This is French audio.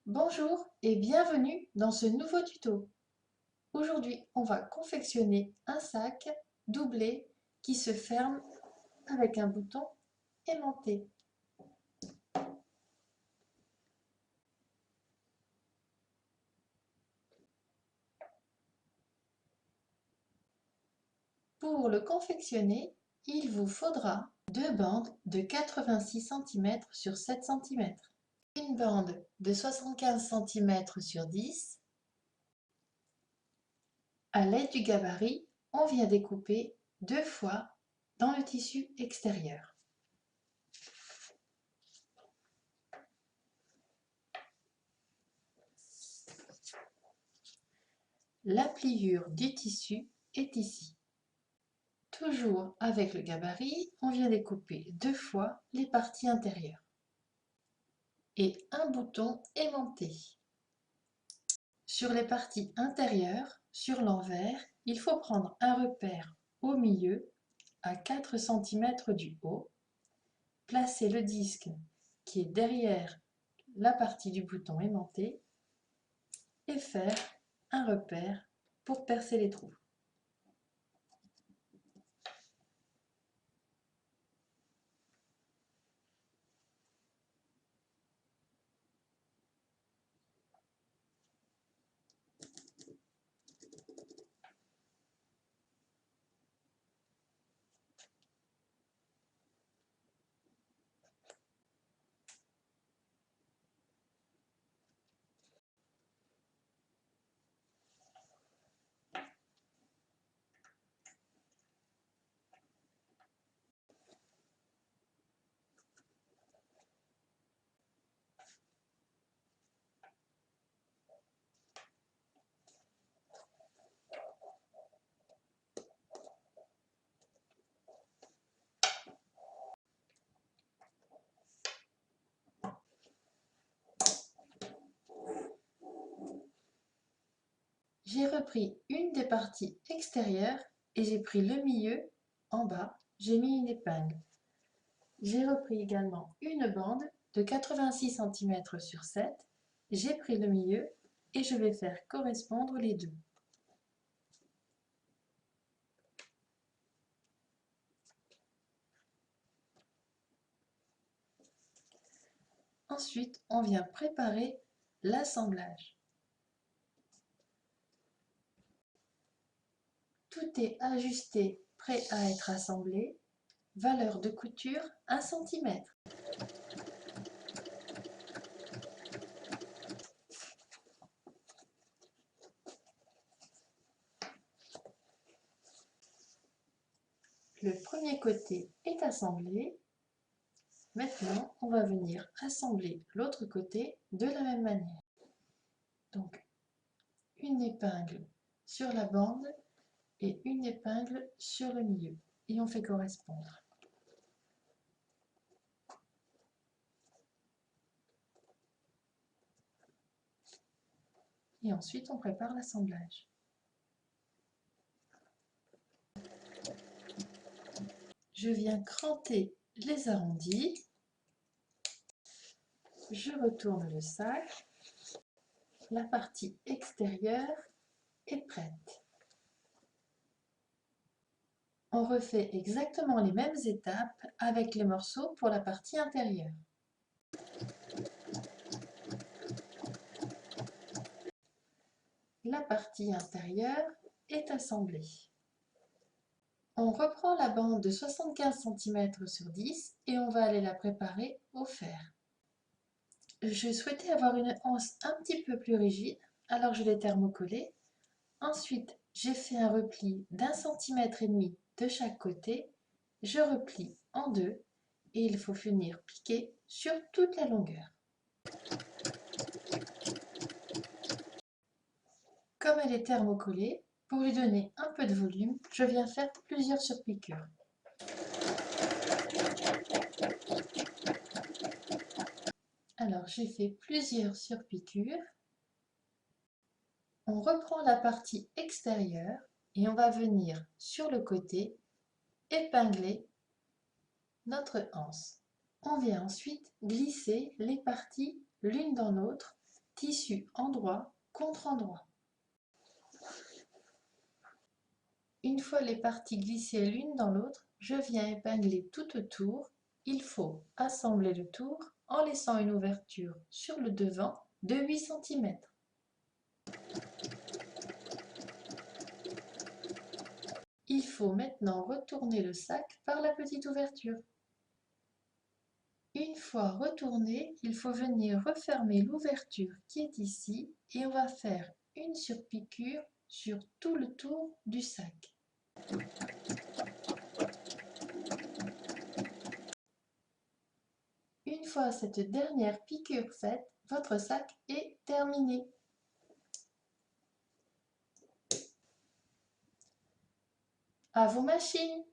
Bonjour et bienvenue dans ce nouveau tuto. Aujourd'hui, on va confectionner un sac doublé qui se ferme avec un bouton aimanté. Pour le confectionner, il vous faudra deux bandes de 86 cm sur 7 cm, une bande de 75 cm sur 10. À l'aide du gabarit, on vient découper deux fois dans le tissu extérieur. La pliure du tissu est ici. Toujours avec le gabarit, on vient découper deux fois les parties intérieures et un bouton aimanté. Sur les parties intérieures, sur l'envers, il faut prendre un repère au milieu à 4 cm du haut, placer le disque qui est derrière la partie du bouton aimanté et faire un repère pour percer les trous. J'ai repris une des parties extérieures et j'ai pris le milieu en bas, j'ai mis une épingle. J'ai repris également une bande de 86 cm sur 7, j'ai pris le milieu et je vais faire correspondre les deux. Ensuite, on vient préparer l'assemblage. Tout est ajusté, prêt à être assemblé. Valeur de couture 1 cm. Le premier côté est assemblé. Maintenant, on va venir assembler l'autre côté de la même manière. Donc, une épingle sur la bande et une épingle sur le milieu. Et on fait correspondre. Et ensuite, on prépare l'assemblage. Je viens cranter les arrondis. Je retourne le sac. La partie extérieure est prête. On refait exactement les mêmes étapes avec les morceaux pour la partie intérieure. La partie intérieure est assemblée. On reprend la bande de 75 cm sur 10 et on va aller la préparer au fer. Je souhaitais avoir une anse un petit peu plus rigide, alors je l'ai thermocollée. Ensuite, j'ai fait un repli d'1,5 cm de chaque côté. Je replie en deux et il faut venir piquer sur toute la longueur. Comme elle est thermocollée, pour lui donner un peu de volume, je viens faire plusieurs surpiqûres. Alors j'ai fait plusieurs surpiqûres. On reprend la partie extérieure et on va venir sur le côté épingler notre anse. On vient ensuite glisser les parties l'une dans l'autre, tissu endroit contre endroit. Une fois les parties glissées l'une dans l'autre, je viens épingler tout autour. Il faut assembler le tour en laissant une ouverture sur le devant de 8 cm. Il faut maintenant retourner le sac par la petite ouverture. Une fois retourné, il faut venir refermer l'ouverture qui est ici et on va faire une surpiqûre sur tout le tour du sac. Une fois cette dernière piqûre faite, votre sac est terminé. À vos machines!